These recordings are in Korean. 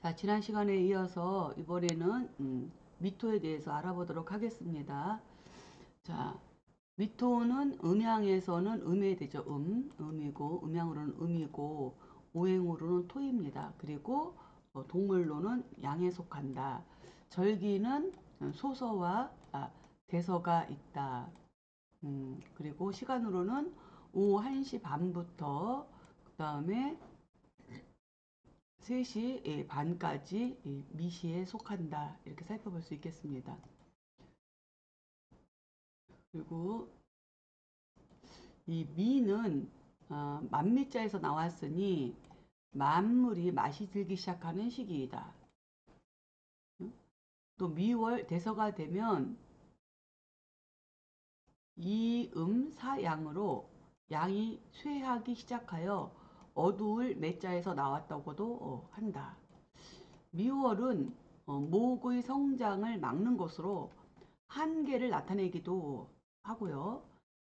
자, 지난 시간에 이어서 이번에는 미토에 대해서 알아보도록 하겠습니다. 자, 미토는 음양에서는 음의 대죠. 음이고, 음양으로는 음이고, 오행으로는 토입니다. 그리고 동물로는 양에 속한다. 절기는 소서와 대서가 있다. 그리고 시간으로는 오후 1시 반부터 그 다음에 3시 반까지 미시에 속한다. 이렇게 살펴볼 수 있겠습니다. 그리고 이 미는 만미자에서 나왔으니 만물이 맛이 들기 시작하는 시기이다. 또 미월 대서가 되면 이음사양으로 양이 쇠하기 시작하여 어두울 매자에서 나왔다고도 한다. 미월은 목의 성장을 막는 것으로 한계를 나타내기도 하고요.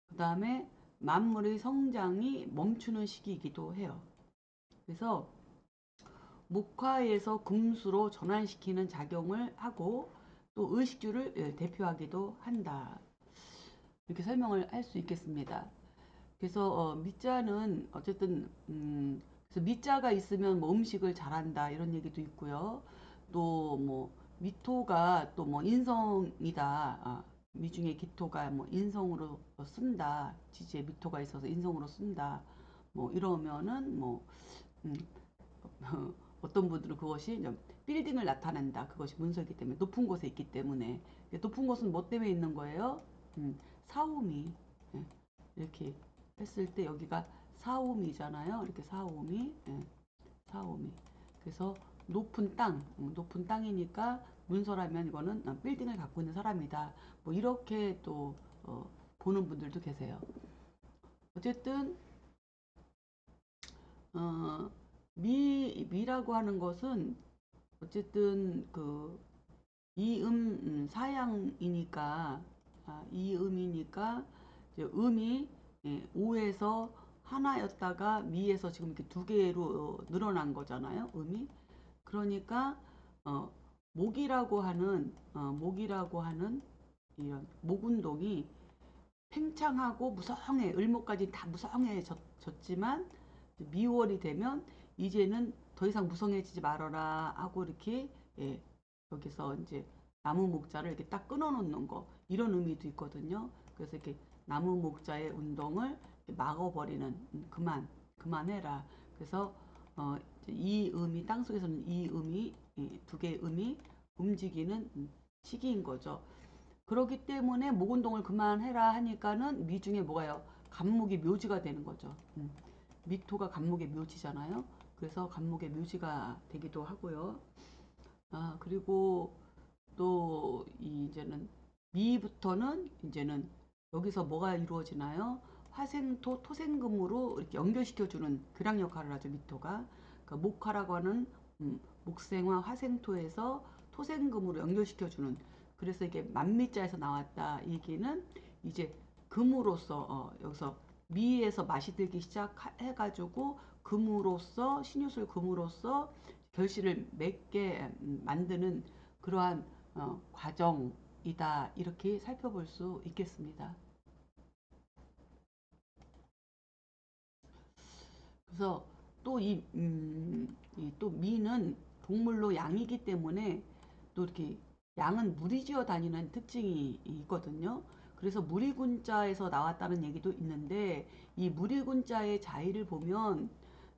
그 다음에 만물의 성장이 멈추는 시기이기도 해요. 그래서 목화에서 금수로 전환시키는 작용을 하고 또 의식주를 대표하기도 한다. 이렇게 설명을 할 수 있겠습니다. 그래서 미자는 어쨌든 그래서 미자가 있으면 뭐 음식을 잘한다 이런 얘기도 있고요. 또 뭐 미토가 또 뭐 인성이다. 미중의 기토가 뭐 인성으로 쓴다. 지지에 미토가 있어서 인성으로 쓴다. 뭐 이러면은 뭐 음, 어떤 분들은 그것이 빌딩을 나타낸다. 그것이 문서이기 때문에 높은 곳에 있기 때문에 높은 곳은 뭐 때문에 있는 거예요? 사오미 예, 이렇게 했을 때 여기가 사오미잖아요. 이렇게 사오미, 사오미. 그래서 높은 땅이니까 문서라면 이거는 빌딩을 갖고 있는 사람이다. 뭐 이렇게 또 보는 분들도 계세요. 어쨌든 어, 미라고 하는 것은 어쨌든 그 사양이니까 이음이니까 이제 음이 오에서 하나였다가 미에서 지금 이렇게 두 개로 늘어난 거잖아요. 음이. 그러니까 어, 목이라고 하는 이런 목 운동이 팽창하고 무성해 을목까지 다 무성해졌지만 미월이 되면 이제는 더 이상 무성해지지 말아라 하고 이렇게 여기서 이제 나무 목자를 이렇게 딱 끊어 놓는 거 이런 의미도 있거든요. 그래서 이렇게 나무 목자의 운동을 막아버리는 그만해라. 그래서 이 음이 땅속에서는 이 음이 두 개의 음이 움직이는 시기인 거죠. 그렇기 때문에 목 운동을 그만해라 하니까는 미 중에 뭐가요? 간목이 묘지가 되는 거죠. 미토가 간목의 묘지잖아요. 그래서 간목의 묘지가 되기도 하고요. 그리고 또 이제는 미부터는 이제는 여기서 뭐가 이루어지나요? 화생토, 토생금으로 이렇게 연결시켜주는 교량 역할을 하죠, 미토가. 그러니까 목화라고 하는 목생화 화생토에서 토생금으로 연결시켜주는. 그래서 이게 만미자에서 나왔다. 이 얘기는 이제 금으로서 여기서 미에서 맛이 들기 시작해가지고 금으로서 신유술 금으로서 결실을 맺게 만드는 그러한 과정이다. 이렇게 살펴볼 수 있겠습니다. 그래서 또 또 미는 동물로 양이기 때문에 또 이렇게 양은 무리 지어 다니는 특징이 있거든요. 그래서 무리군자에서 나왔다는 얘기도 있는데 이 무리군자의 자의를 보면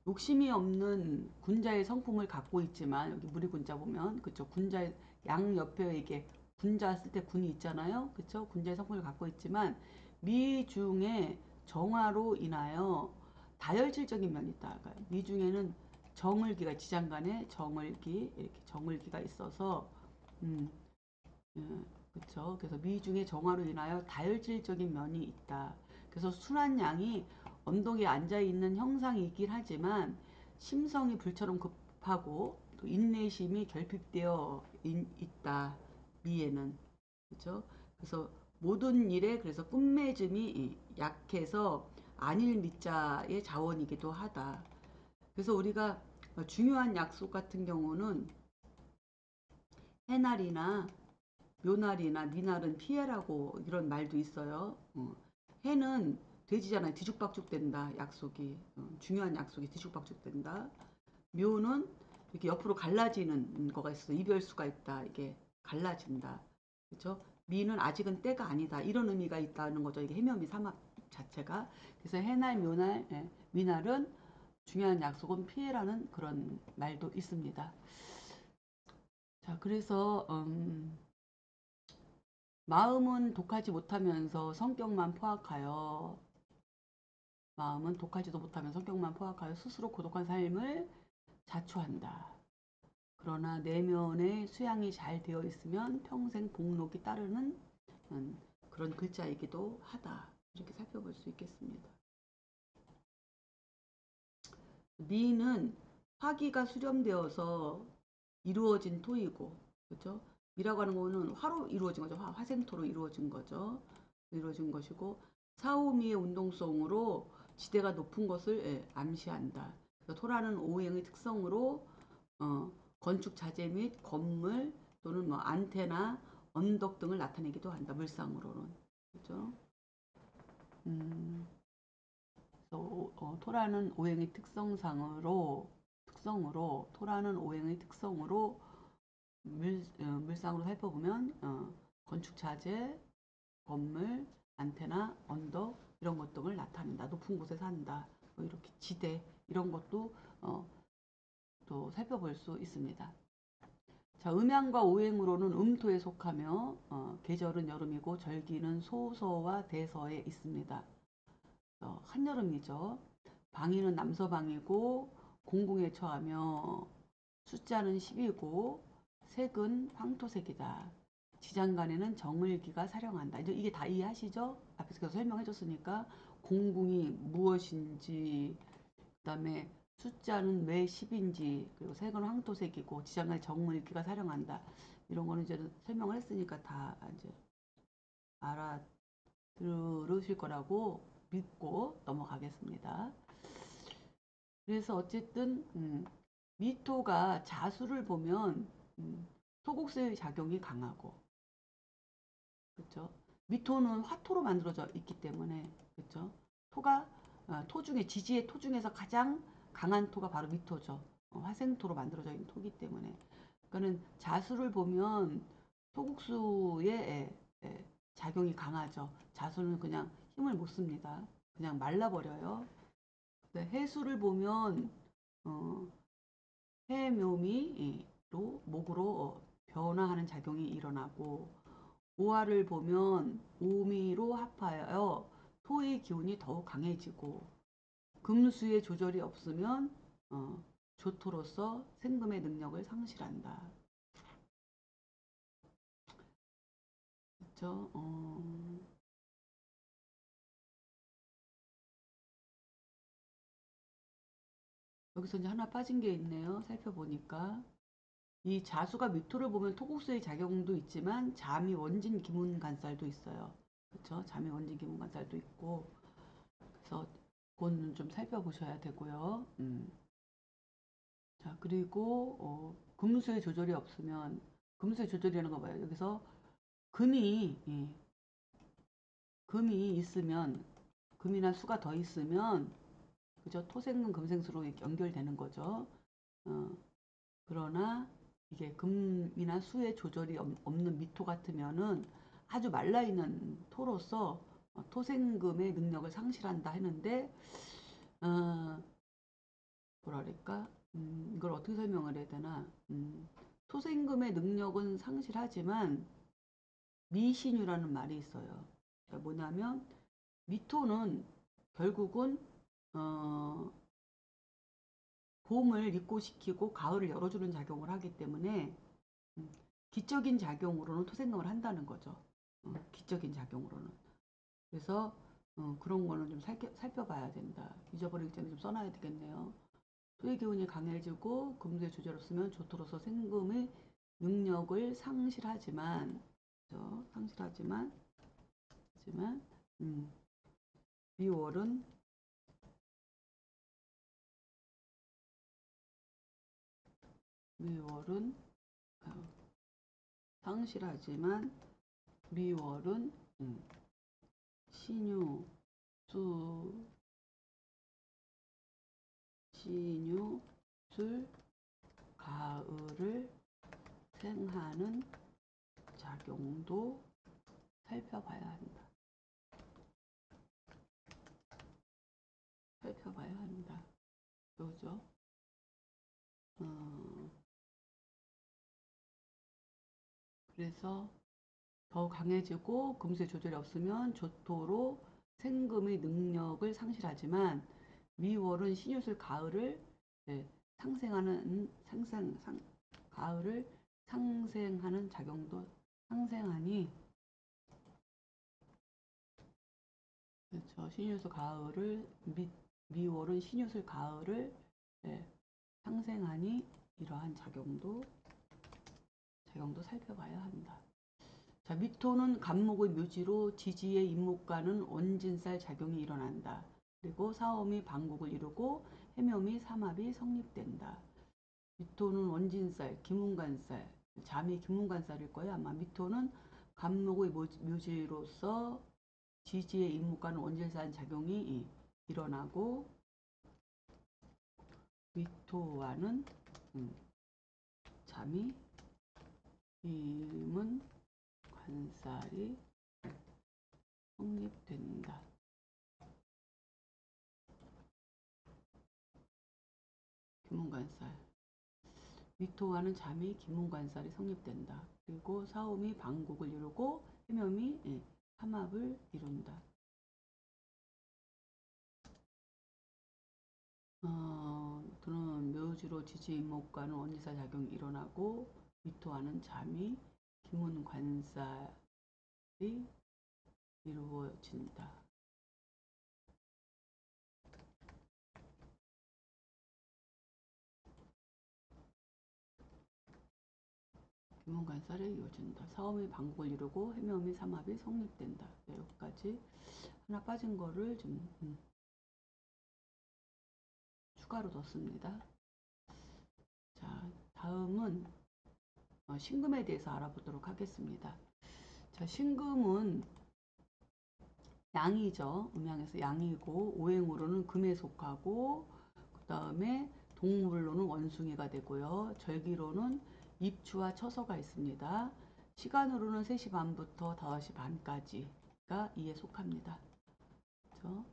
욕심이 없는 군자의 성품을 갖고 있지만 여기 무리군자 보면 그쵸 군자 양 옆에 이게 군자 쓸 때 군이 있잖아요. 그쵸 군자의 성품을 갖고 있지만 미중의 정화로 인하여 다혈질적인 면이 있다. 그러니까 미중에는 정을기가 지장간에 정을기 이렇게 정을기가 있어서 음, 그렇죠. 그래서 미중의 정화로 인하여 다혈질적인 면이 있다. 그래서 순한 양이 언덕에 앉아 있는 형상이 있긴 하지만 심성이 불처럼 급하고 또 인내심이 결핍되어 있다. 미에는 그렇죠. 그래서 모든 일에 그래서 끝맺음이 약해서 안일 미자의 자원이기도 하다. 그래서 우리가 중요한 약속 같은 경우는 해날이나 묘날이나 미날은 피해라고 이런 말도 있어요. 해는 돼지잖아요. 뒤죽박죽 된다. 약속이. 중요한 약속이 뒤죽박죽 된다. 묘는 이렇게 옆으로 갈라지는 거가 있어. 이별수가 있다. 이게 갈라진다. 그렇죠? 미는 아직은 때가 아니다. 이런 의미가 있다는 거죠. 이게 해묘미 삼합 자체가. 그래서 해날, 묘날, 예, 미날은 중요한 약속은 피해라는 그런 말도 있습니다. 자, 그래서 마음은 독하지 못하면서 성격만 포악하여 마음은 독하지도 못하면 성격만 포악하여 스스로 고독한 삶을 자초한다. 그러나 내면의 수양이 잘 되어 있으면 평생 복록이 따르는 그런 글자이기도 하다. 이렇게 살펴볼 수 있겠습니다. 미는 화기가 수렴되어서 이루어진 토이고, 그렇죠? 미라고 하는 거는 화로 이루어진 거죠. 화생토로 이루어진 거죠. 이루어진 것이고, 사오미의 운동성으로 지대가 높은 것을 암시한다. 토라는 오행의 특성으로 건축 자재 및 건물 또는 뭐 안테나, 언덕 등을 나타내기도 한다. 물상으로는. 그렇죠? 토라는 오행의 특성으로 물상으로 살펴보면 건축 자재, 건물, 안테나, 언덕 이런 것 등을 나타낸다. 높은 곳에 산다. 뭐 이렇게 지대 이런 것도 또 살펴볼 수 있습니다. 자, 음양과 오행으로는 음토에 속하며 계절은 여름이고 절기는 소서와 대서에 있습니다. 한여름이죠. 방위는 남서방이고 공궁에 처하며 숫자는 10이고 색은 황토색이다. 지장간에는 정을기가 사령한다. 이게 다 이해하시죠? 앞에서 계속 설명해 줬으니까 공궁이 무엇인지 그다음에 숫자는 왜 10인지 그리고 색은 황토색이고 지장간에 정을기가 사령한다. 이런 거는 이제 설명을 했으니까 다 이제 알아들으실 거라고 믿고 넘어가겠습니다. 그래서 어쨌든 미토가 자수를 보면 토국수의 작용이 강하고, 그렇죠? 미토는 화토로 만들어져 있기 때문에, 그렇죠? 토가 토 중에 지지의 토 중에서 가장 강한 토가 바로 미토죠. 화생토로 만들어져 있는 토기 때문에. 그러니까는 자수를 보면 토국수의 작용이 강하죠. 자수는 그냥 힘을 못 씁니다. 그냥 말라버려요. 해수를 보면 해묘미로 목으로 변화하는 작용이 일어나고 오화를 보면 오미로 합하여 토의 기운이 더욱 강해지고 금수의 조절이 없으면 조토로서 생금의 능력을 상실한다. 그렇죠? 여기서 이제 하나 빠진 게 있네요. 살펴보니까 이 자수가 미토를 보면 토국수의 작용도 있지만 잠이 원진 기문간살도 있어요. 그렇죠? 잠이 원진 기문간살도 있고 그래서 그거는 좀 살펴보셔야 되고요. 자, 그리고 금수의 조절이 없으면 금수의 조절이라는 거 봐요. 여기서 금이 금이 있으면 금이나 수가 더 있으면 그죠? 토생금 금생수로 연결되는 거죠. 어, 그러나 이게 금이나 수의 조절이 없는 미토 같으면은 아주 말라있는 토로서 토생금의 능력을 상실한다 했는데 뭐라 그럴까? 이걸 어떻게 설명을 해야 되나? 토생금의 능력은 상실하지만 미신유라는 말이 있어요. 그러니까 뭐냐면 미토는 결국은 어, 봄을 입고시키고 가을을 열어주는 작용을 하기 때문에 기적인 작용으로는 토생금을 한다는 거죠. 기적인 작용으로는. 그래서 그런 거는 좀 살펴봐야 된다. 잊어버리기 전에 좀 써놔야 되겠네요. 토의 기운이 강해지고 금수의 조절 없으면 조토로서 생금의 능력을 상실하지만, 그렇죠? 하지만 미월은 미월은 상실하지만 미월은 신유, 술, 가을을 생하는 작용도 살펴봐야 한다. 살펴봐야 한다. 그죠? 그래서 더 강해지고 금수의 조절이 없으면 조토로 생금의 능력을 상실하지만 미월은 신유술 가을을 가을을 상생하는 작용도 상생하니 그렇죠. 신유술 가을을 미월은 신유술 가을을 상생하니 이러한 작용도 살펴봐야 한다. 자, 미토는 간목의 묘지로 지지의 임목과는 원진살 작용이 일어난다. 그리고 사오미 방국을 이루고 해묘미 삼합이 성립된다. 미토는 원진살, 기문관살, 잠이 기문관살일 거예요. 아마 미토는 간목의 묘지로서 지지의 임목과는 원진살 작용이 일어나고 미토와는 잠이 기문 관살이 성립된다. 기문관살. 미토와는 잠이 기문관살이 성립된다. 그리고 사오미 방국을 이루고 해묘미 삼합을 이룬다. 또는 묘지로 지지임목과는 원지사 작용이 일어나고 미토와는 잠이 기문관살이 이루어진다. 기문관살이 이루어진다. 사오미 방국을 이루고 해묘미 삼합이 성립된다. 여기까지 하나 빠진 거를 좀 추가로 넣습니다. 자, 다음은 신금에 대해서 알아보도록 하겠습니다. 자, 신금은 양이죠. 음양에서 양이고 오행으로는 금에 속하고 그 다음에 동물로는 원숭이가 되고요. 절기로는 입추와 처서가 있습니다. 시간으로는 3시 반부터 5시 반까지가 이에 속합니다. 그렇죠?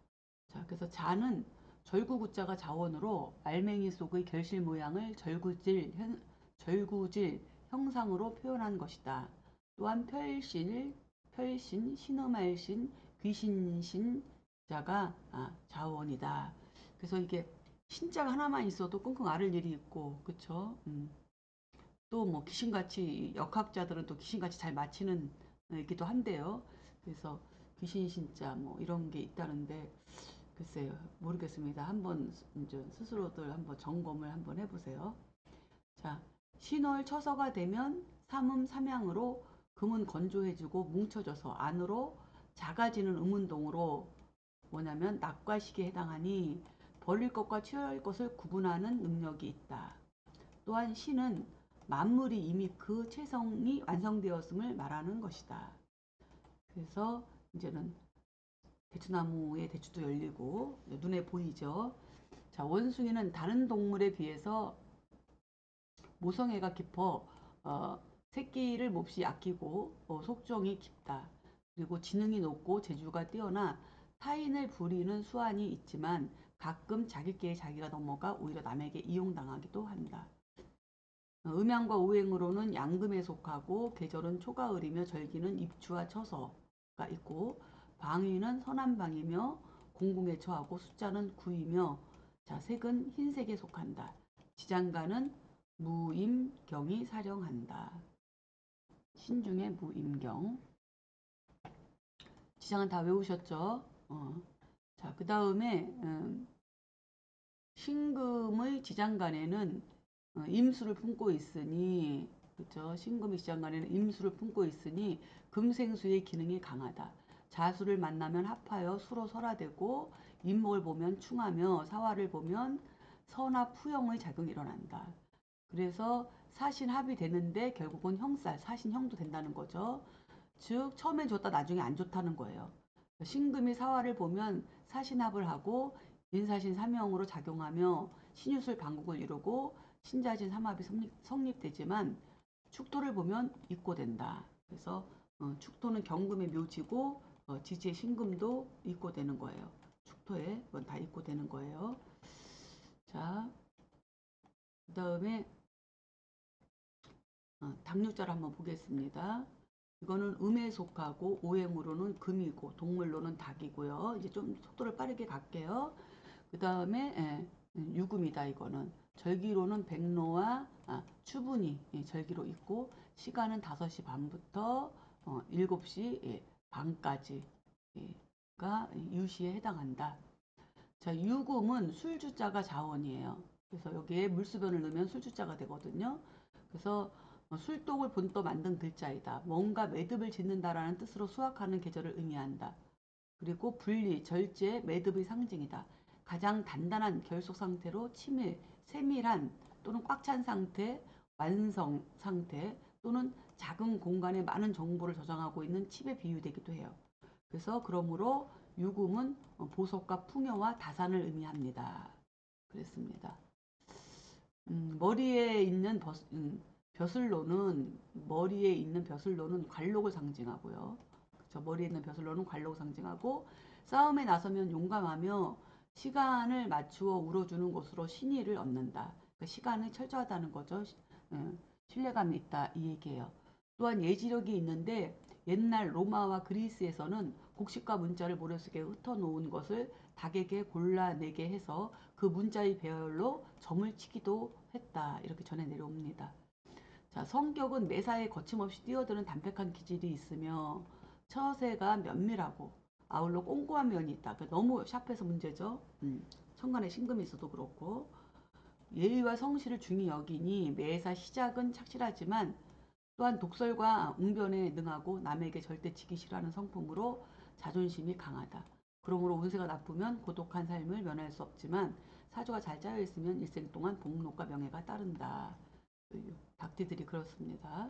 자, 그래서 자는 절구구자가 자원으로 알맹이 속의 결실 모양을 절구질 형상으로 표현한 것이다. 또한 별신, 신음할신, 귀신신자가 자원이다. 그래서 이게 신자가 하나만 있어도 끙끙 앓을 일이 있고, 그쵸? 또 뭐 귀신같이 역학자들은 또 귀신같이 잘 맞히는 이기도 한데요. 그래서 귀신신자 뭐 이런 게 있다는데 글쎄요, 모르겠습니다. 한번 이제 스스로들 한번 점검을 한번 해보세요. 자, 신월 처서가 되면 삼음 삼양으로 금은 건조해지고 뭉쳐져서 안으로 작아지는 음운동으로 뭐냐면 낙과 식에 해당하니 버릴 것과 취할 것을 구분하는 능력이 있다. 또한 신은 만물이 이미 그 체성이 완성되었음을 말하는 것이다. 그래서 이제는 대추나무에 대추도 열리고 눈에 보이죠. 자, 원숭이는 다른 동물에 비해서 모성애가 깊어 새끼를 몹시 아끼고 속정이 깊다. 그리고 지능이 높고 재주가 뛰어나 타인을 부리는 수완이 있지만 가끔 자기께 자기가 넘어가 오히려 남에게 이용당하기도 한다. 음양과 오행으로는 양금에 속하고 계절은 초가을이며 절기는 입추와 처서가 있고 방위는 선한방이며 공궁에 처하고 숫자는 9이며 자, 색은 흰색에 속한다. 지장가는 무임경이 사령한다. 신중의 무임경. 지장은 다 외우셨죠? 자, 그 다음에 신금의 지장간에는 임수를 품고 있으니 그렇죠? 신금의 지장간에는 임수를 품고 있으니 금생수의 기능이 강하다. 자수를 만나면 합하여 수로 설화되고 임목을 보면 충하며 사화를 보면 선합 후형의 작용이 일어난다. 그래서 사신합이 되는데 결국은 형살, 사신형도 된다는 거죠. 즉 처음엔 좋다 나중에 안 좋다는 거예요. 신금이 사화를 보면 사신합을 하고 인사신 삼형으로 작용하며 신유술 방국을 이루고 신자진 삼합이 성립되지만 축토를 보면 입고된다. 그래서 축토는 경금의 묘지고 지지의 신금도 입고되는 거예요. 축토에 그건 다 입고되는 거예요. 자, 그 다음에 당육자를 한번 보겠습니다. 이거는 음에 속하고 오행으로는 금이고 동물로는 닭이고요. 이제 좀 속도를 빠르게 갈게요. 그 다음에 유금이다. 이거는 절기로는 백로와 추분이 절기로 있고 시간은 5시 반부터 7시 반까지가 유시에 해당한다. 자, 유금은 술주자가 자원이에요. 그래서 여기에 물수변을 넣으면 술주자가 되거든요. 그래서 술독을 본떠 만든 글자이다. 뭔가 매듭을 짓는다라는 뜻으로 수확하는 계절을 의미한다. 그리고 분리, 절제, 매듭의 상징이다. 가장 단단한 결속 상태로 치밀, 세밀한 또는 꽉 찬 상태, 완성 상태 또는 작은 공간에 많은 정보를 저장하고 있는 칩에 비유되기도 해요. 그래서 그러므로 유금은 보석과 풍요와 다산을 의미합니다. 그랬습니다. 머리에 있는 머리에 있는 벼슬로는 관록을 상징하고요. 그쵸? 머리에 있는 벼슬로는 관록을 상징하고 싸움에 나서면 용감하며 시간을 맞추어 울어주는 것으로 신의를 얻는다. 그러니까 시간이 철저하다는 거죠. 신뢰감이 있다 이 얘기예요. 또한 예지력이 있는데 옛날 로마와 그리스에서는 곡식과 문자를 모래속에 흩어놓은 것을 닭에게 골라내게 해서 그 문자의 배열로 점을 치기도 했다. 이렇게 전해 내려옵니다. 자, 성격은 매사에 거침없이 뛰어드는 담백한 기질이 있으며 처세가 면밀하고 아울러 꼼꼼한 면이 있다. 그러니까 너무 샤프해서 문제죠. 천간에 신금이 있어도 그렇고 예의와 성실을 중히 여기니 매사 시작은 착실하지만 또한 독설과 웅변에 능하고 남에게 절대 지기 싫어하는 성품으로 자존심이 강하다. 그러므로 운세가 나쁘면 고독한 삶을 면할 수 없지만 사주가 잘 짜여 있으면 일생 동안 복록과 명예가 따른다. 닭띠들이 그렇습니다.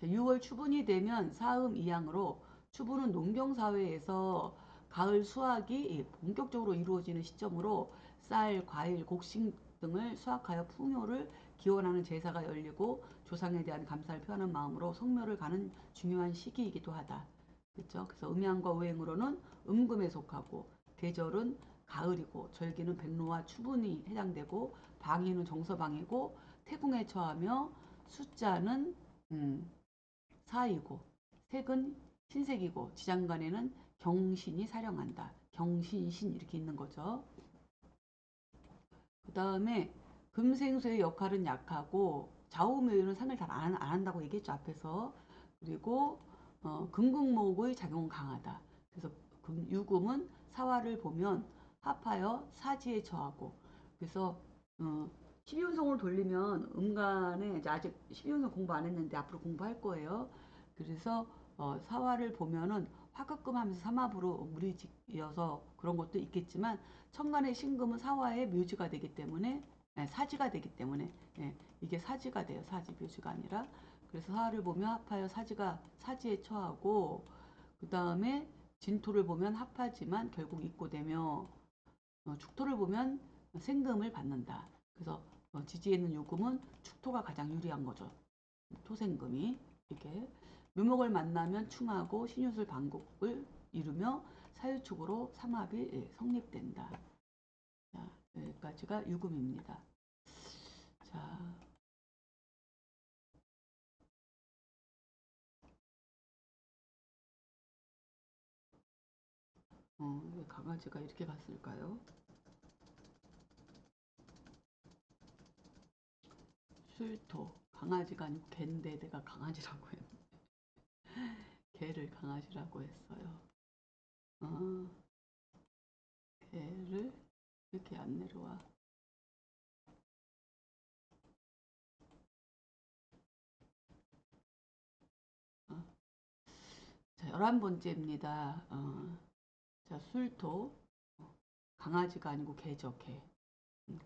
6월 추분이 되면 사음 이양으로 추분은 농경사회에서 가을 수확이 본격적으로 이루어지는 시점으로 쌀, 과일, 곡식 등을 수확하여 풍요를 기원하는 제사가 열리고 조상에 대한 감사를 표하는 마음으로 성묘를 가는 중요한 시기이기도 하다. 그렇죠? 그래서 음양과 오행으로는 음금에 속하고 계절은 가을이고 절기는 백로와 추분이 해당되고 방위는 정서방이고 태궁에 처하며 숫자는 4이고 색은 흰색이고 지장간에는 경신이 사령한다. 경신신 이렇게 있는 거죠. 그 다음에 금생수의 역할은 약하고 좌우묘유는 상을 잘 안 한다고 얘기했죠. 앞에서. 그리고 금국목의 작용은 강하다. 그래서 유금은 사화를 보면 합하여 사지에 처하고 그래서 12운성으로 돌리면 음간에 이제 아직 12운성 공부 안 했는데 앞으로 공부할 거예요. 그래서 사화를 보면은 화급금 하면서 삼합으로 물이 지어서 그런 것도 있겠지만 천간의 신금은 사화의 묘지가 되기 때문에 사지가 되기 때문에 이게 사지가 돼요. 사지 묘지가 아니라 그래서 사화를 보면 합하여 사지가 사지에 처하고 그 다음에 진토를 보면 합하지만 결국 입고되며 축토를 보면 생금을 받는다. 그래서 지지에 있는 요금은 축토가 가장 유리한 거죠. 토생금이 이렇게 묘목을 만나면 충하고 신유술 반국을 이루며 사유축으로 삼합이 성립된다. 자, 여기까지가 유금입니다. 자, 왜 강아지가 이렇게 갔을까요? 술토 강아지가 아니고 갠데 내가 강아지라고 했네. 개를 강아지라고 했어요. 어, 개를 이렇게 안 내려와. 어. 자, 11번째입니다. 자, 술토. 강아지가 아니고 개죠, 개.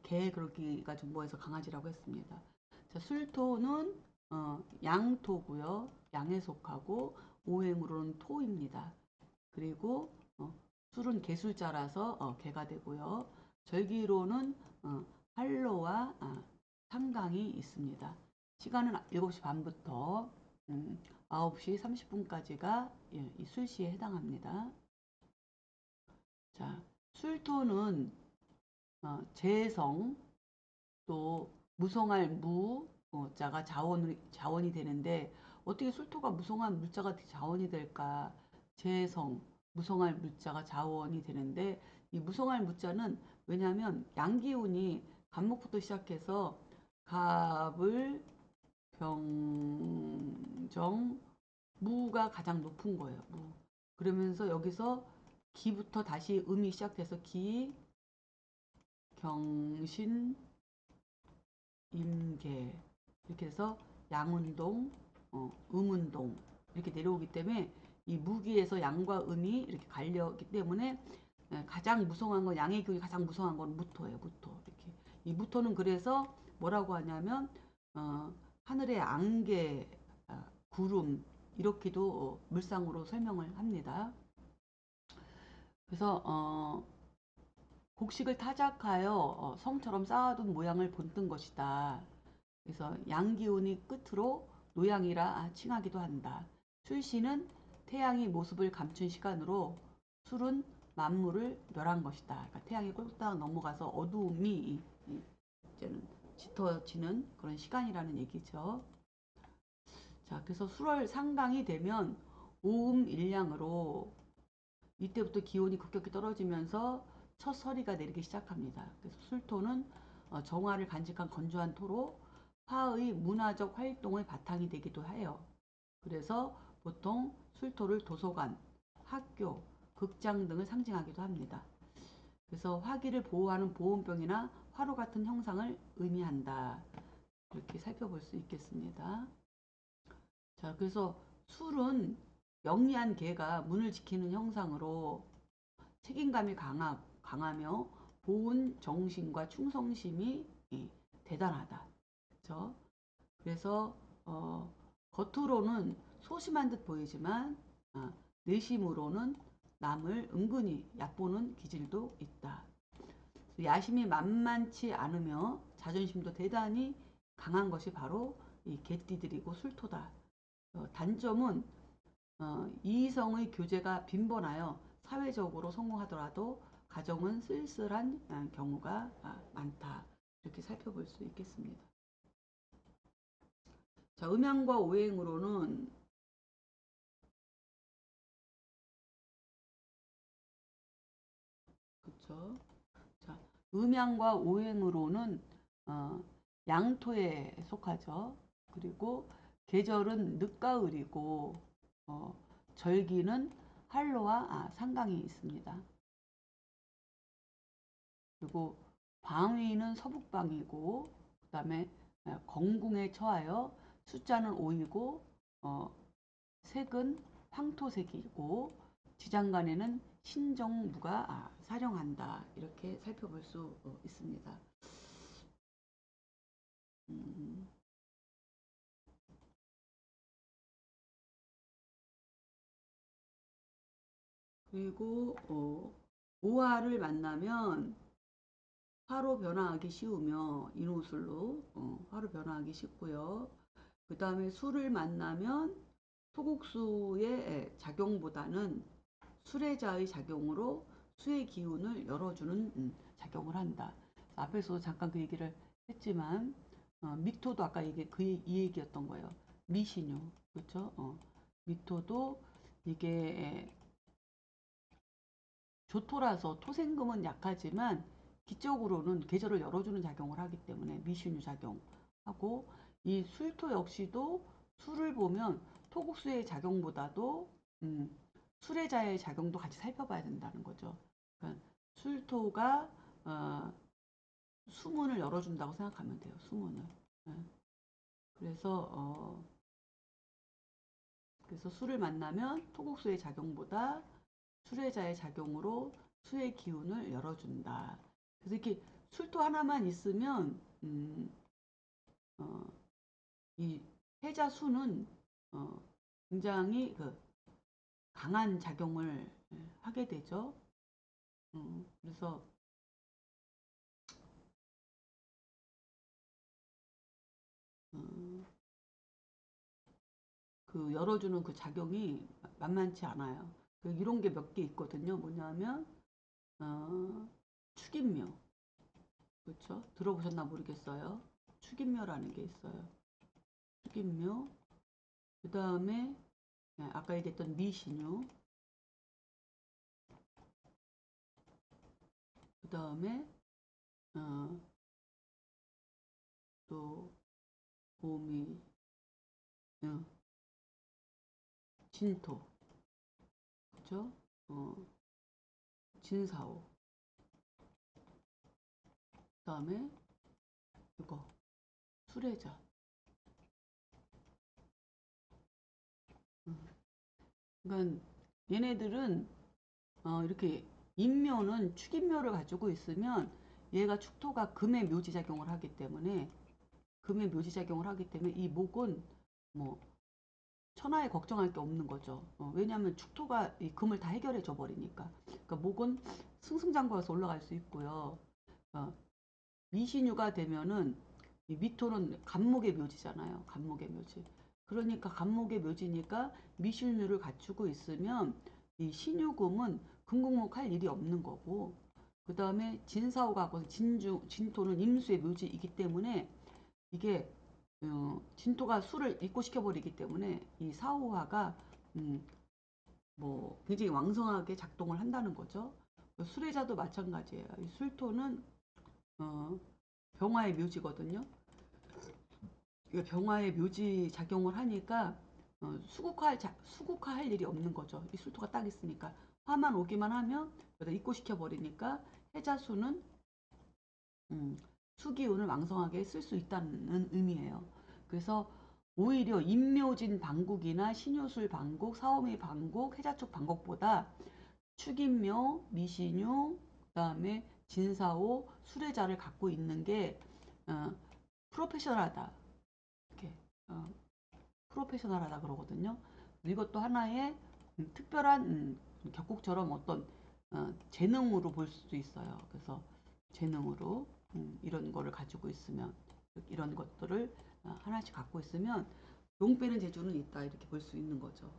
개 그러기가 좀 뭐해서 강아지라고 했습니다. 자, 술토는 양토고요. 양에 속하고 오행으로는 토입니다. 그리고 술은 개술자라서 개가 되고요. 절기로는 활로와 상강이 있습니다. 시간은 7시 반부터 9시 30분까지가 이 술시에 해당합니다. 자, 술토는 재성 또 무성할 무자가 자원이 되는데 어떻게 술토가 무성한 물자가 자원이 될까? 재성 무성할 물자가 자원이 되는데 이 무성할 물자는 왜냐하면 양기운이 간목부터 시작해서 갑을 병정 무가 가장 높은 거예요. 무. 그러면서 여기서 기부터 다시 음이 시작돼서 기, 경신, 임계 이렇게 해서 양운동, 음운동 이렇게 내려오기 때문에 이 무기에서 양과 음이 이렇게 갈려기 때문에 가장 무성한 건 양의 기운이 가장 무성한 건 무토예요. 무토 이렇게 이 무토는 그래서 뭐라고 하냐면 하늘의 안개, 구름 이렇게도 물상으로 설명을 합니다. 그래서 곡식을 타작하여 성처럼 쌓아둔 모양을 본뜬 것이다. 그래서 양기운이 끝으로 노양이라 칭하기도 한다. 술시는 태양이 모습을 감춘 시간으로 술은 만물을 멸한 것이다. 그러니까 태양이 꼴딱 넘어가서 어두움이 이제는 짙어지는 그런 시간이라는 얘기죠. 자, 그래서 술월 상강이 되면 오음일량으로 이때부터 기온이 급격히 떨어지면서 첫 서리가 내리기 시작합니다. 그래서 술토는 정화를 간직한 건조한 토로 화의 문화적 활동의 바탕이 되기도 해요. 그래서 보통 술토를 도서관, 학교, 극장 등을 상징하기도 합니다. 그래서 화기를 보호하는 보온병이나 화로 같은 형상을 의미한다. 이렇게 살펴볼 수 있겠습니다. 자, 그래서 술은 영리한 개가 문을 지키는 형상으로 책임감이 강하며 보온 정신과 충성심이 대단하다. 그렇죠? 그래서 겉으로는 소심한 듯 보이지만 내심으로는 남을 은근히 얕보는 기질도 있다. 야심이 만만치 않으며 자존심도 대단히 강한 것이 바로 이 개띠들이고 술토다. 단점은 이성의 교제가 빈번하여 사회적으로 성공하더라도 가정은 쓸쓸한 경우가 많다. 이렇게 살펴볼 수 있겠습니다. 자, 음양과 오행으로는 그렇죠. 자, 음양과 오행으로는 양토에 속하죠. 그리고 계절은 늦가을이고 절기는 한로와 상강이 있습니다. 그리고 방위는 서북방이고 그 다음에 건궁에 처하여 숫자는 5이고 색은 황토색이고 지장간에는 신정무가 사령한다. 이렇게 살펴볼 수 있습니다. 그리고 오화를 만나면 화로 변화하기 쉬우며 인호술로 화로 변화하기 쉽고요. 그 다음에 술을 만나면 토국수의 작용보다는 수레자의 작용으로 수의 기운을 열어주는 작용을 한다. 앞에서 잠깐 그 얘기를 했지만 미토도 아까 이 얘기였던 거예요. 미신유 그렇죠? 미토도 이게 조토라서 토생금은 약하지만 기적으로는 계절을 열어주는 작용을 하기 때문에 미신유 작용하고 이 술토 역시도 술을 보면 토국수의 작용보다도 수레자의 작용도 같이 살펴봐야 된다는 거죠. 그러니까 술토가 수문을 열어준다고 생각하면 돼요. 수문을. 그래서 술을 만나면 토국수의 작용보다 수레자의 작용으로 수의 기운을 열어준다. 그래서 이렇게 술토 하나만 있으면 어, 이 해자수는 굉장히 그 강한 작용을 하게 되죠. 그래서 그 열어주는 그 작용이 만만치 않아요. 이런 게 몇 개 있거든요. 뭐냐면 축인묘, 그렇죠? 들어보셨나 모르겠어요. 축인묘라는 게 있어요. 축인묘. 그 다음에 아까 얘기했던 미신유. 그 다음에 또 봄이 진토, 그죠? 진사오. 그 다음에 이거 수레자. 그러니까 얘네들은 이렇게 인묘는 축인묘를 가지고 있으면 얘가 축토가 금의 묘지 작용을 하기 때문에 이 목은 뭐 천하에 걱정할 게 없는 거죠. 왜냐하면 축토가 이 금을 다 해결해 줘 버리니까. 그러니까 목은 승승장구해서 올라갈 수 있고요. 어, 미신유가 되면은 이 미토는 간목의 묘지잖아요. 간목의 묘지. 그러니까 간목의 묘지니까 미신유를 갖추고 있으면 이 신유금은 금국목 할 일이 없는 거고, 그 다음에 진사오가 진토는 임수의 묘지이기 때문에 이게 진토가 수를 입고시켜 버리기 때문에 이 사오화가 뭐 굉장히 왕성하게 작동을 한다는 거죠. 수레자도 마찬가지예요. 이 술토는 어, 병화의 묘지거든요. 병화의 묘지 작용을 하니까 수국화할 일이 없는 거죠. 이 술토가 딱 있으니까 화만 오기만 하면 입고시켜 버리니까 해자수는 음, 수기운을 왕성하게 쓸 수 있다는 의미예요. 그래서 오히려 인묘진 방국이나 신유술 방국, 사오미 방국, 해자축 방국보다 축인묘, 미신유, 그다음에 진사오, 수레자를 갖고 있는 게 프로페셔널하다. 이렇게 프로페셔널하다 그러거든요. 이것도 하나의 특별한 격국처럼 어떤 재능으로 볼 수도 있어요. 그래서 재능으로 이런 거를 가지고 있으면 이런 것들을 하나씩 갖고 있으면 용 빼는 재주는 있다 이렇게 볼 수 있는 거죠.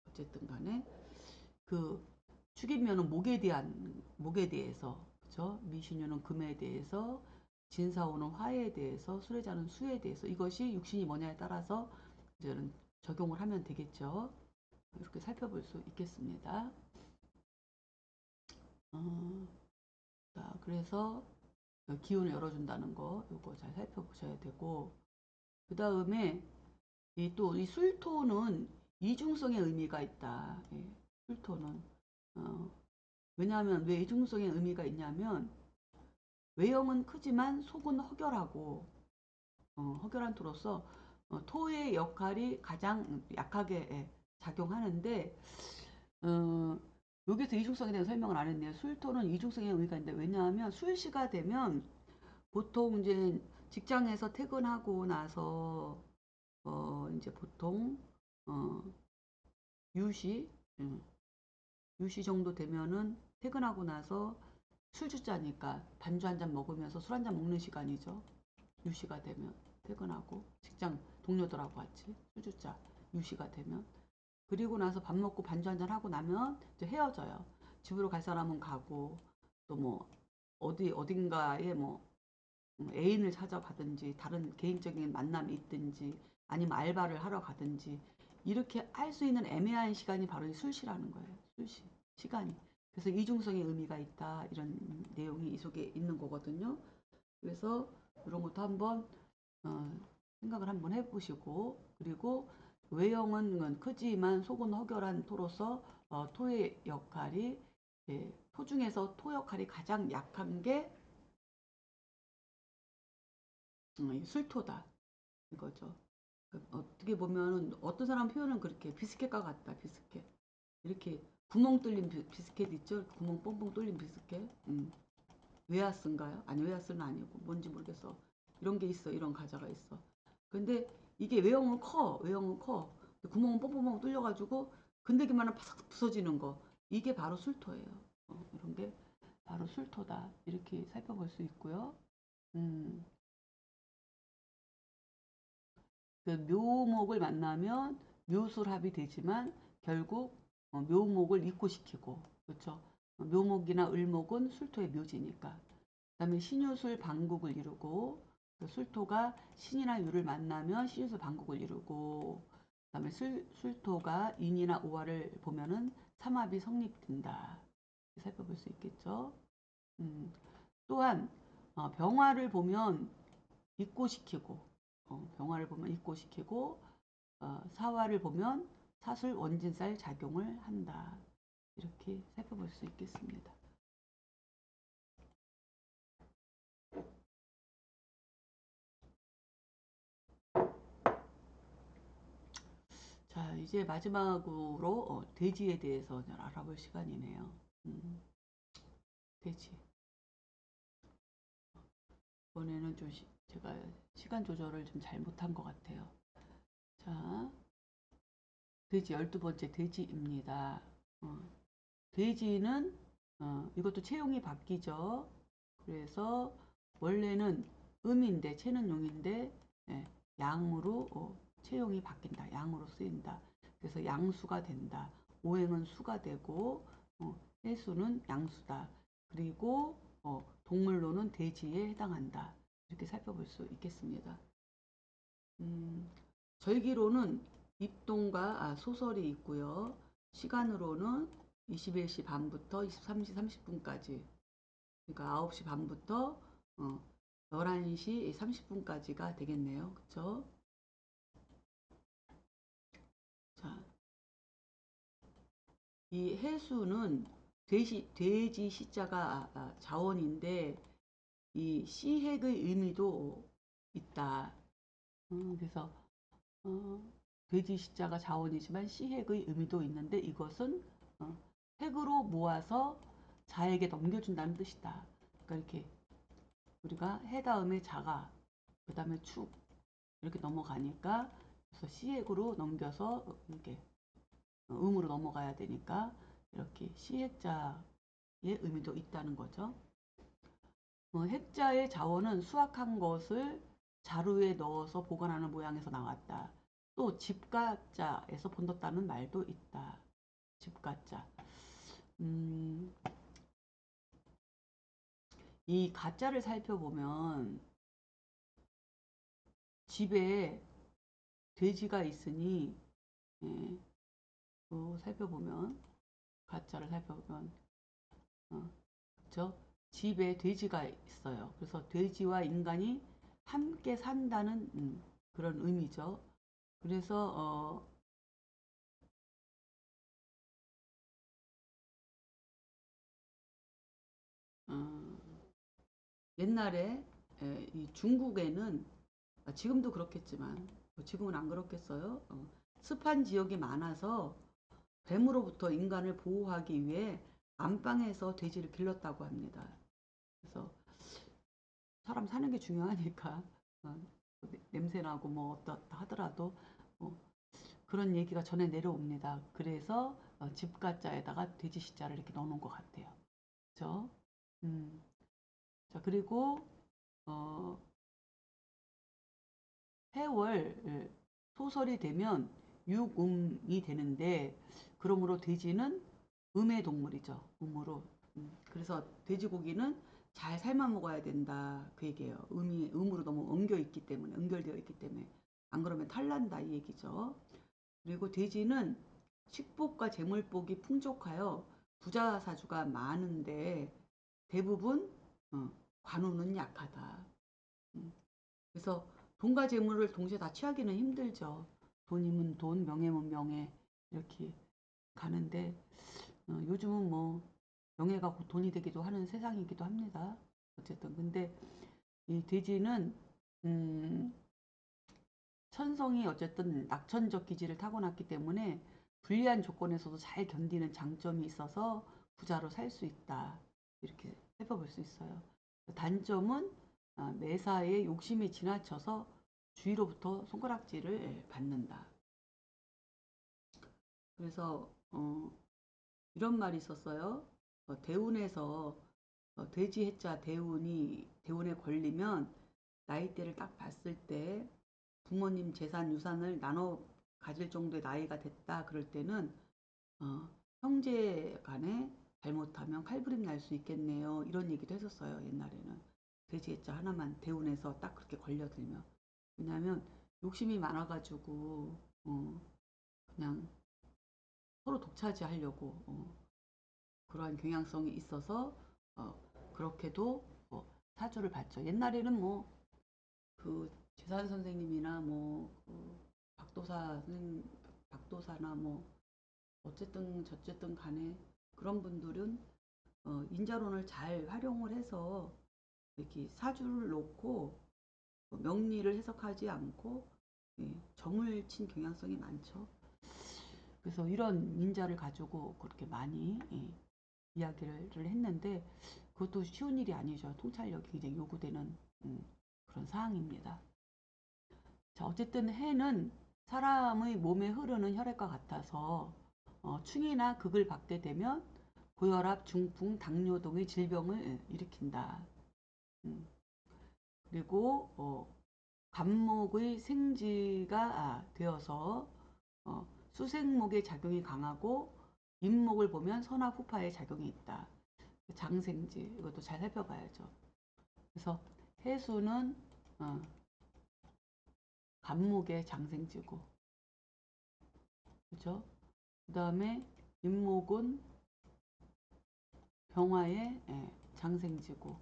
어쨌든 간에 그 축인묘는 목에 대해서 그죠? 미신유는 금에 대해서 진사오는 화에 대해서 수레자는 수에 대해서 이것이 육신이 뭐냐에 따라서 이제는 적용을 하면 되겠죠. 이렇게 살펴볼 수 있겠습니다. 자, 그래서 기운을 열어준다는 거 이거 잘 살펴보셔야 되고 그 다음에 또 이 술토는 이중성의 의미가 있다. 예, 술토는 왜냐하면 왜 이중성의 의미가 있냐면 외형은 크지만 속은 허결하고 허결한 토로서 토의 역할이 가장 약하게 작용하는데 여기서 이중성에 대한 설명을 안 했네요. 술토는 이중성의 의미가 있는데 왜냐하면 술시가 되면 보통 이제 직장에서 퇴근하고 나서 이제 보통 어, 유시 유시 정도 되면은 퇴근하고 나서 술주자니까 반주 한 잔 먹으면서 술 한 잔 먹는 시간이죠. 유시가 되면 퇴근하고 직장 동료들하고 같이 술주자 유시가 되면 그리고 나서 밥 먹고 반주 한 잔 하고 나면 이제 헤어져요. 집으로 갈 사람은 가고 또 뭐 어딘가에 뭐 애인을 찾아가든지 다른 개인적인 만남이 있든지 아니면 알바를 하러 가든지 이렇게 할 수 있는 애매한 시간이 바로 이 술시라는 거예요. 술시 시간이. 그래서 이중성의 의미가 있다 이런 내용이 이 속에 있는 거거든요. 그래서 이런 것도 한번 어, 생각을 한번 해보시고 그리고 외형은 크지만 속은 허결한 토로서 토의 역할이 토 중에서 토 역할이 가장 약한 게 술토다 이거죠. 어떻게 보면 어떤 사람 표현은 그렇게 비스켓과 같다. 비스켓 이렇게 구멍 뚫린 비스켓 있죠? 구멍 뻥뻥 뚫린 비스켓. 웨하스인가요? 아니 웨하스는 아니고 뭔지 모르겠어. 이런 게 있어. 이런 과자가 있어. 근데 이게 외형은 커. 구멍은 뽕뽕뽕 뚫려가지고 건드기만 하면 파삭 부서지는 거. 이게 바로 술토예요. 이런 게 바로 술토다. 이렇게 살펴볼 수 있고요. 음, 그 묘목을 만나면 묘술합이 되지만 결국 묘목을 이코시키고 그렇죠. 묘목이나 을목은 술토의 묘지니까. 그다음에 신유술 방국을 이루고 그 술토가 신이나 유를 만나면 신유술 방국을 이루고 그다음에 술토가 인이나 오화를 보면은 삼합이 성립된다. 살펴볼 수 있겠죠. 음, 또한 병화를 보면 입고시키고 병화를 보면 입고시키고 사화를 보면 사술 원진살 작용을 한다. 이렇게 살펴볼 수 있겠습니다. 자, 이제 마지막으로 돼지에 대해서 알아볼 시간이네요. 돼지. 이번에는 좀 제가 시간 조절을 좀 잘못한 것 같아요. 자, 돼지 12번째 돼지입니다. 어, 돼지는 이것도 체형이 바뀌죠. 그래서 원래는 음인데 체는 용인데 예, 양으로 체형이 바뀐다. 양으로 쓰인다. 그래서 양수가 된다. 오행은 수가 되고 해수는 양수다. 그리고 동물로는 돼지에 해당한다. 이렇게 살펴볼 수 있겠습니다. 절기로는 입동과 소설이 있고요. 시간으로는 21시 반부터 23시 30분까지 그러니까 9시 반부터 11시 30분까지가 되겠네요. 그쵸? 자, 이 해수는 돼지 시자가 자원인데 이 시핵의 의미도 있다. 그래서 어, 돼지 시자가 자원이지만 시핵의 의미도 있는데 이것은 어, 핵으로 모아서 자에게 넘겨준다는 뜻이다. 그러니까 이렇게 우리가 해 다음에 자가 그 다음에 축 이렇게 넘어가니까 그래서 시핵으로 넘겨서 이렇게 음으로 넘어가야 되니까 이렇게 시핵자의 의미도 있다는 거죠. 핵자의 자원은 수확한 것을 자루에 넣어서 보관하는 모양에서 나왔다. 또 집가자에서 본뒀다는 말도 있다. 집가자. 음, 이 가자를 살펴보면 집에 돼지가 있으니 예, 또 살펴보면 가자를 살펴보면 그렇죠? 집에 돼지가 있어요. 그래서 돼지와 인간이 함께 산다는 그런 의미죠. 그래서 어, 옛날에 이 중국에는 지금도 그렇겠지만 지금은 안 그렇겠어요. 습한 지역이 많아서 뱀으로부터 인간을 보호하기 위해 안방에서 돼지를 길렀다고 합니다. 그래서 사람 사는 게 중요하니까 어, 냄새 나고 뭐 어떻다 하더라도 뭐 그런 얘기가 전해 내려옵니다. 그래서 집가자에다가 돼지 시자를 이렇게 넣어놓은 것 같아요. 그렇죠? 음. 자 그리고 어, 해월 소설이 되면 육음이 되는데 그러므로 돼지는 음의 동물이죠. 음으로. 그래서 돼지고기는 잘 삶아 먹어야 된다 그 얘기예요. 음이 음으로 너무 엉겨 있기 때문에 연결되어 있기 때문에 안 그러면 탈난다 이 얘기죠. 그리고 돼지는 식복과 재물복이 풍족하여 부자 사주가 많은데 대부분 관우는 약하다. 음, 그래서 돈과 재물을 동시에 다 취하기는 힘들죠. 돈이면 돈, 명예면 명예 이렇게 가는데 요즘은 뭐 명예가 곧 돈이 되기도 하는 세상이기도 합니다. 어쨌든 근데 이 돼지는 음, 천성이 어쨌든 낙천적 기질을 타고났기 때문에 불리한 조건에서도 잘 견디는 장점이 있어서 부자로 살 수 있다. 이렇게 살펴볼 수 있어요. 단점은 매사에 욕심이 지나쳐서 주위로부터 손가락질을 받는다. 그래서 이런 말이 있었어요. 대운에서 돼지 해자 대운에 걸리면 나이대를 딱 봤을 때 부모님 재산 유산을 나눠 가질 정도의 나이가 됐다 그럴 때는 형제 간에 잘못하면 칼부림 날 수 있겠네요. 이런 얘기도 했었어요. 옛날에는. 돼지 해자 하나만 대운에서 딱 그렇게 걸려들면. 왜냐하면 욕심이 많아가지고 그냥 서로 독차지하려고 그러한 경향성이 있어서 그렇게도 사주를 봤죠. 옛날에는 뭐 그 재산 선생님이나 뭐그 박도사나 뭐 어쨌든 저쨌든 간에 그런 분들은 인자론을 잘 활용을 해서 이렇게 사주를 놓고 명리를 해석하지 않고 점을 친 경향성이 많죠. 그래서 이런 인자를 가지고 그렇게 많이 이야기를 했는데 그것도 쉬운 일이 아니죠. 통찰력이 굉장히 요구되는 그런 사항입니다. 자, 어쨌든 해는 사람의 몸에 흐르는 혈액과 같아서 충이나 극을 받게 되면 고혈압, 중풍, 당뇨 등의 질병을 일으킨다. 그리고 간목의 생지가 되어서 수생목의 작용이 강하고 임목을 보면 선화 후파의 작용이 있다. 장생지 이것도 잘 살펴봐야죠. 그래서 해수는 간목의 장생지고, 그죠? 그 다음에 임목은 병화의 장생지고,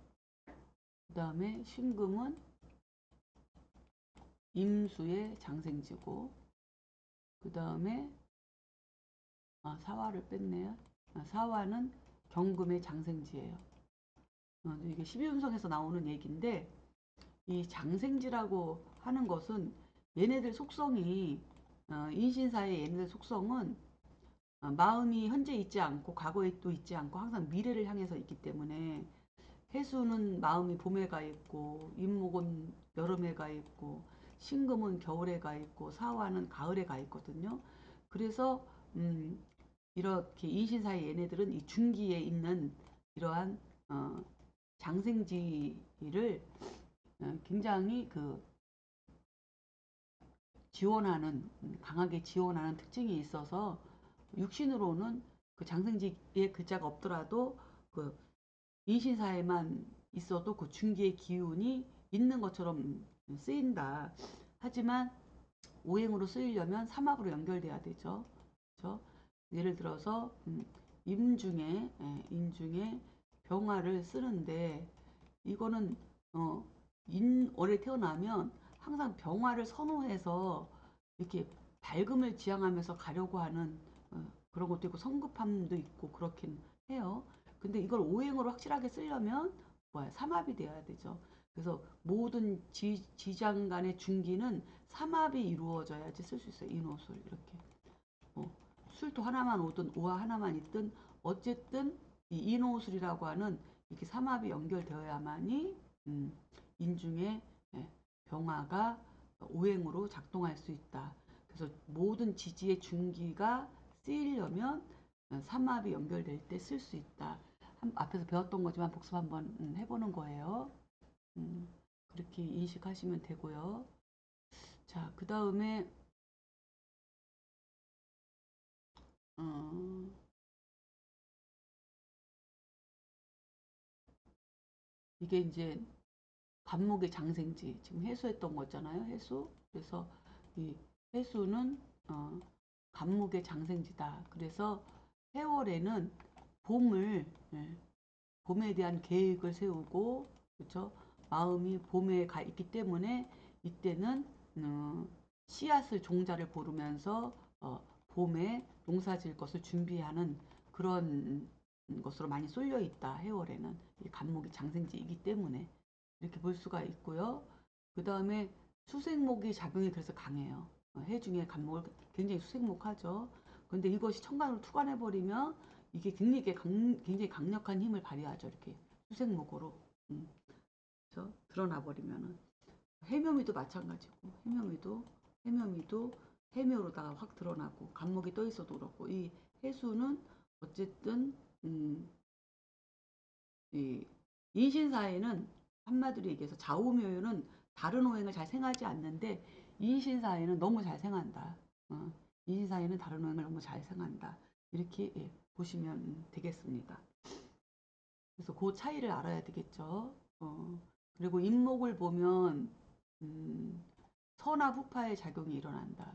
그 다음에 신금은 임수의 장생지고, 그 다음에 사화를 뺐네요. 사화는 경금의 장생지예요. 이게 12운성에서 나오는 얘기인데 이 장생지라고 하는 것은 얘네들 속성이 인신사의 얘네들 속성은 마음이 현재 있지 않고 과거에 또 있지 않고 항상 미래를 향해서 있기 때문에 해수는 마음이 봄에 가 있고 임목은 여름에 가 있고 신금은 겨울에 가 있고 사화는 가을에 가 있거든요. 그래서 이렇게 인신사의 얘네들은 이 중기에 있는 이러한 장생지를 굉장히 지원하는 강하게 지원하는 특징이 있어서 육신으로는 그 장생지에 글자가 없더라도 그 인신사에만 있어도 그 중기의 기운이 있는 것처럼 쓰인다. 하지만 오행으로 쓰이려면 삼합으로 연결돼야 되죠. 그렇죠? 예를 들어서 임중에 병화를 쓰는데 이거는 인월에 태어나면 항상 병화를 선호해서 이렇게 밝음을 지향하면서 가려고 하는 그런 것도 있고 성급함도 있고 그렇긴 해요. 근데 이걸 오행으로 확실하게 쓰려면 삼합이 되어야 되죠. 그래서 모든 지장 간의 중기는 삼합이 이루어져야지 쓸 수 있어요. 인호술 이렇게. 술토 하나만 오든 오화 하나만 있든 어쨌든 이 인호술이라고 하는 이렇게 삼합이 연결되어야만이 인중에 병화가 오행으로 작동할 수 있다. 그래서 모든 지지의 중기가 쓰이려면 삼합이 연결될 때 쓸 수 있다. 앞에서 배웠던 거지만 복습 한번 해보는 거예요. 그렇게 인식하시면 되고요. 자, 그 다음에 이게 이제 간목의 장생지 지금 해수했던 거잖아요. 해수. 그래서 이 해수는 간목의 장생지다. 그래서 해월에는 봄을 봄에 대한 계획을 세우고 그렇죠. 마음이 봄에 가 있기 때문에 이때는 씨앗을 종자를 고르면서 봄에 농사 지을 것을 준비하는 그런 것으로 많이 쏠려 있다. 해월에는 이 간목이 장생지이기 때문에 이렇게 볼 수가 있고요. 그 다음에 수생목이 작용이 그래서 강해요. 해 중에 간목을 굉장히 수생목하죠. 그런데 이것이 천간으로 투관해 버리면 이게 굉장히 강력한 힘을 발휘하죠. 이렇게 수생목으로 그렇죠? 드러나 버리면은. 해묘미도 마찬가지고, 해묘미도 해묘로다가 확 드러나고, 간목이 떠 있어도 그렇고, 이 해수는 어쨌든 이 인신사에는 한마디로 얘기해서 좌우묘유는 다른 오행을 잘 생하지 않는데 인신사에는 너무 잘 생한다. 인신사에는 다른 오행을 너무 잘 생한다. 이렇게 보시면 되겠습니다. 그래서 그 차이를 알아야 되겠죠. 그리고 인목을 보면 선합 후파의 작용이 일어난다.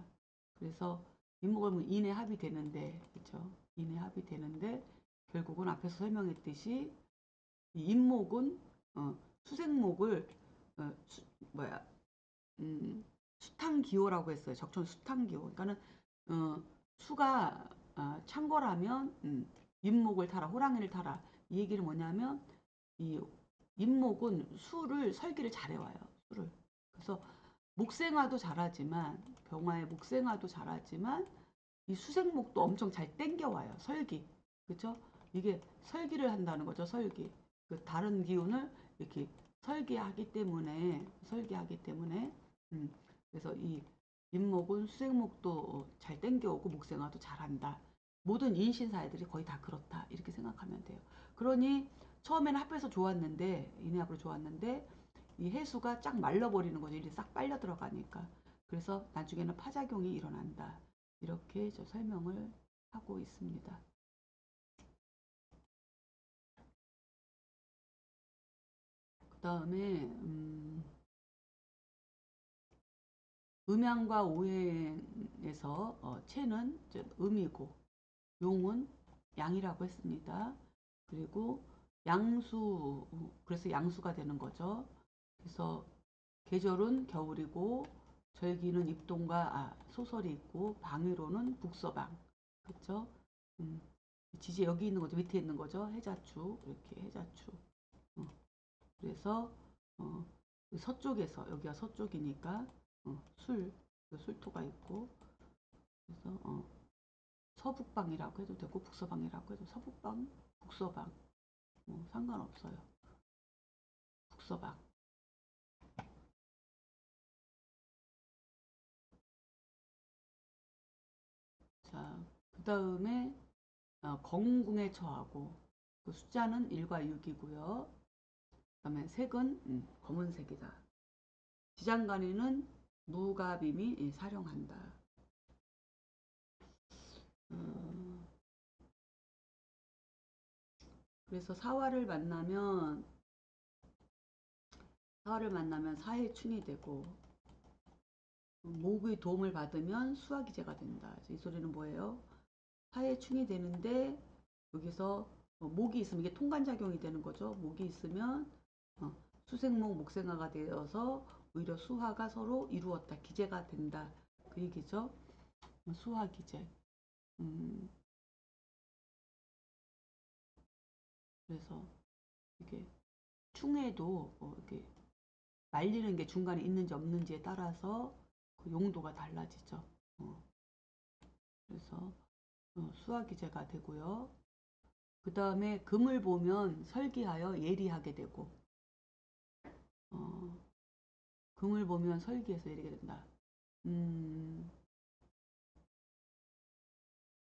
그래서 인목을 보면 인의 합이 되는데, 그렇죠? 인의 합이 되는데 결국은 앞에서 설명했듯이 이 인목은 수생목을 뭐야 수탕기호라고 했어요. 적천 수탕기호. 그러니까는 수가 창궐하면 인목을 타라, 호랑이를 타라. 이 얘기는 뭐냐면 이 인목은 수를 설기를 잘해와요. 수를. 그래서 목생화도 잘하지만 병화의 목생화도 잘하지만 이 수생목도 엄청 잘 땡겨와요. 설기. 그렇죠? 이게 설기를 한다는 거죠. 설기. 그 다른 기운을 이렇게 설계하기 때문에 그래서 이 인목은 수생목도 잘 땡겨오고 목생화도 잘한다. 모든 인신사애들이 거의 다 그렇다. 이렇게 생각하면 돼요. 그러니 처음에는 합해서 좋았는데 인해합으로 좋았는데 이 해수가 쫙 말라버리는 거죠. 일이 싹 빨려 들어가니까. 그래서 나중에는 파작용이 일어난다. 이렇게 저 설명을 하고 있습니다. 그 다음에 음양과 오행에서 채는 음이고 용은 양이라고 했습니다. 그리고 양수, 그래서 양수가 되는 거죠. 그래서 계절은 겨울이고 절기는 입동과 소설이 있고 방위로는 북서방. 그렇죠? 지지 여기 있는 거죠. 밑에 있는 거죠. 해자축. 이렇게 해자축. 그래서 어, 서쪽에서 여기가 서쪽이니까 술토가 있고 그래서 서북방이라고 해도 되고 북서방이라고 해도 서북방, 북서방 상관없어요. 북서방. 자, 그 다음에 건궁에 처하고 그 숫자는 1과 6이고요. 그 다음에 색은 검은색이다. 지장간에는 무가빔이 사령한다. 그래서 사화를 만나면 사해충이 되고 목의 도움을 받으면 수화기제가 된다. 이 소리는 뭐예요? 사해충이 되는데 여기서 목이 있으면 이게 통관작용이 되는 거죠. 목이 있으면 수생목, 목생화가 되어서 오히려 수화가 서로 이루었다. 기제가 된다. 그 얘기죠. 수화기제. 그래서 이게 충에도 이렇게 말리는 게 중간에 있는지 없는지에 따라서 그 용도가 달라지죠. 그래서 수화기제가 되고요. 그 다음에 금을 보면 설기하여 예리하게 되고 금을 보면 설기해서 예리하게 된다.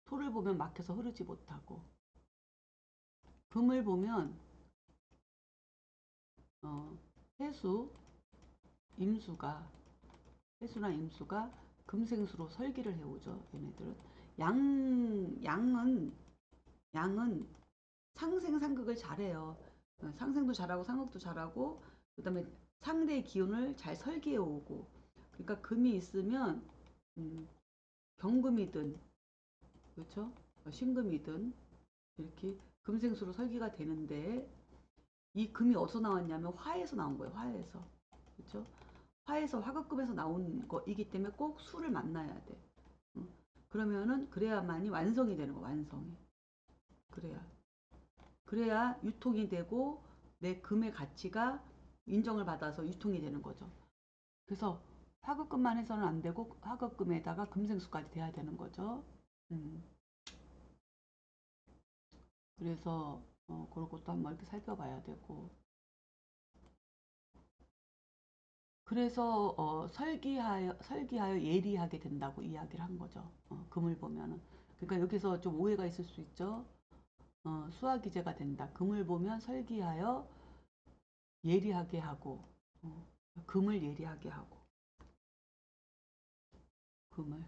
토를 보면 막혀서 흐르지 못하고 금을 보면 해수, 임수가 해수나 임수가 금생수로 설기를 해오죠. 얘네들은 양은 상생 상극을 잘해요. 상생도 잘하고 상극도 잘하고 그다음에 상대의 기운을 잘 설계해 오고 그러니까 금이 있으면 경금이든 그렇죠? 신금이든 이렇게 금생수로 설계가 되는데 이 금이 어디서 나왔냐면 화에서 나온 거예요. 화에서 그렇죠? 화에서 화급금에서 나온 거이기 때문에 꼭 수를 만나야 돼. 그러면은 그래야만이 완성이 되는 거 완성이. 그래야 유통이 되고 내 금의 가치가 인정을 받아서 유통이 되는 거죠. 그래서 화급금만 해서는 안 되고 화급금에다가 금생수까지 돼야 되는 거죠. 그래서 그런 것도 한번 이렇게 살펴봐야 되고 그래서 설기하여 예리하게 된다고 이야기를 한 거죠. 금을 보면은. 그러니까 여기서 좀 오해가 있을 수 있죠. 수화기제가 된다. 금을 보면 설기하여 예리하게 하고, 어, 금을 예리하게 하고, 금을,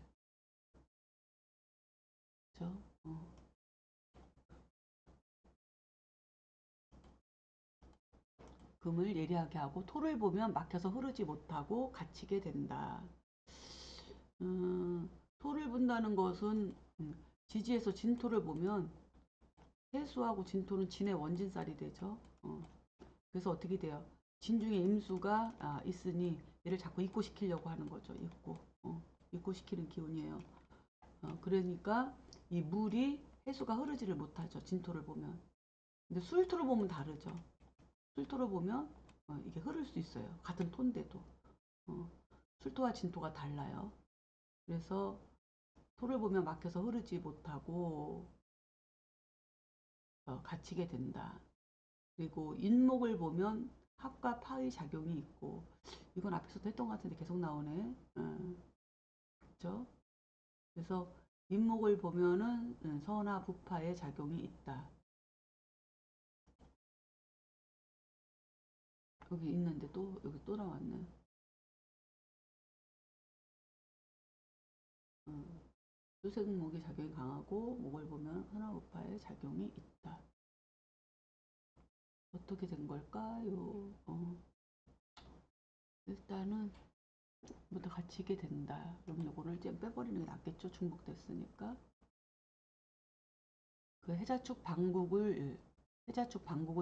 그죠? 금을 예리하게 하고, 토를 보면 막혀서 흐르지 못하고 갇히게 된다. 음, 토를 본다는 것은 지지에서 진토를 보면 해수하고 진토는 진의 원진살이 되죠. 그래서 어떻게 돼요? 진 중에 임수가 있으니 얘를 자꾸 입고시키려고 하는 거죠. 입고시키는 기운이에요. 그러니까 이 물이 해수가 흐르지를 못하죠. 진토를 보면. 근데 술토를 보면 다르죠. 술토를 보면 이게 흐를 수 있어요. 같은 톤인데도. 어, 술토와 진토가 달라요. 그래서 토를 보면 막혀서 흐르지 못하고 갇히게 된다. 그리고 인목을 보면 합과 파의 작용이 있고 이건 앞에서도 했던 것 같은데 계속 나오네. 그렇죠? 그래서 인목을 보면은 서나 부파의 작용이 있다. 여기 있는데 또 여기 또 나왔네. 수생목이 작용이 강하고 목을 보면 서나 부파의 작용이 있다. 어떻게 된 걸까요? 일단은 모두 갇히게 된다. 그럼 요거를 좀 빼버리는 게 낫겠죠? 중복됐으니까. 그 해자축 방국을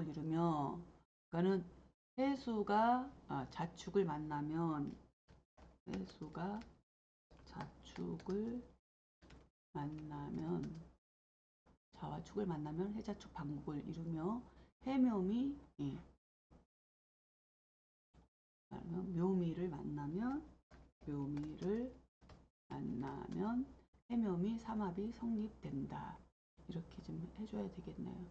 이루며 그러니까는 해수가 자축을 만나면 해수가 자축을 만나면 자와 축을 만나면 해자축 방국을 이루며 해묘미 묘미를 만나면 묘미를 만나면 해묘미 삼합이 성립된다. 이렇게 좀 해줘야 되겠네요.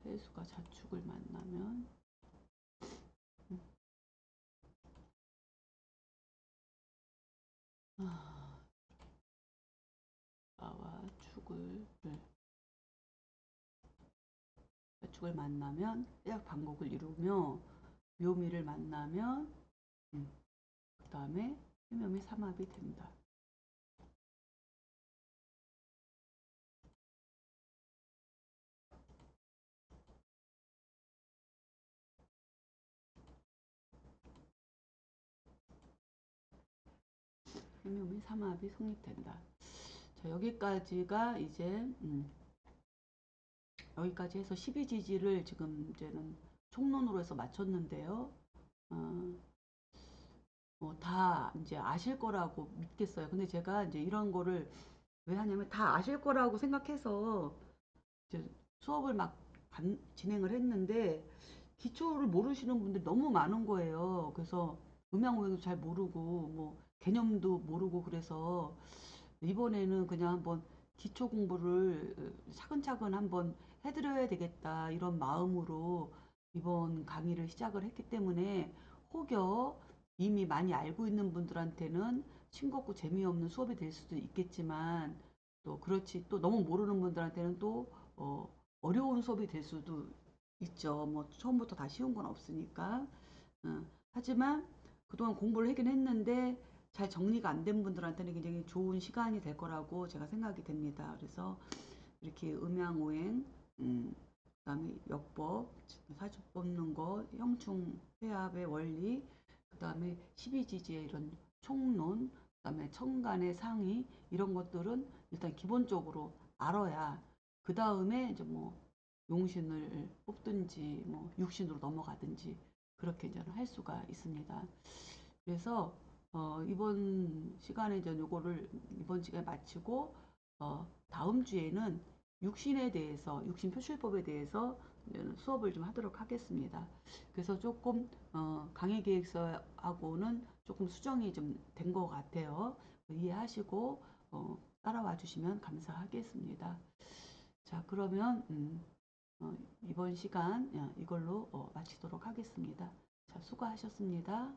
해수가 자축을 만나면 자와 축을 만나면 해약 방곡을 이루며 묘미를 만나면 그 다음에 해묘미 삼합이 된다. 해묘미 삼합이 성립된다. 자, 여기까지가 이제 여기까지 해서 12지지를 지금 이제는 총론으로 해서 마쳤는데요. 다 이제 아실 거라고 믿겠어요. 근데 제가 이제 이런 거를 왜 하냐면 다 아실 거라고 생각해서 이제 수업을 막 진행을 했는데 기초를 모르시는 분들이 너무 많은 거예요. 그래서 음양오행도 잘 모르고 뭐 개념도 모르고 그래서 이번에는 그냥 한번 기초 공부를 차근차근 한번 해드려야 되겠다 이런 마음으로 이번 강의를 시작을 했기 때문에 혹여 이미 많이 알고 있는 분들한테는 싱겁고 재미없는 수업이 될 수도 있겠지만 또 그렇지 또 너무 모르는 분들한테는 또 어려운 수업이 될 수도 있죠. 뭐 처음부터 다 쉬운 건 없으니까. 하지만 그동안 공부를 하긴 했는데 잘 정리가 안 된 분들한테는 굉장히 좋은 시간이 될 거라고 제가 생각이 됩니다. 그래서 이렇게 음양오행, 그다음에 역법, 사주 뽑는 거, 형충 회합의 원리, 그다음에 12지지의 이런 총론, 그다음에 천간의 상의 이런 것들은 일단 기본적으로 알아야 그 다음에 이제 뭐 용신을 뽑든지 뭐 육신으로 넘어가든지 그렇게 이제 할 수가 있습니다. 그래서 이번 시간에 이제 요거를 이번 시간에 마치고 다음 주에는 육신에 대해서 육신 표출법에 대해서 수업을 좀 하도록 하겠습니다. 그래서 조금 강의 계획서하고는 조금 수정이 좀 된 것 같아요. 이해하시고 따라와 주시면 감사하겠습니다. 자, 그러면 이번 시간 이걸로 마치도록 하겠습니다. 자, 수고하셨습니다.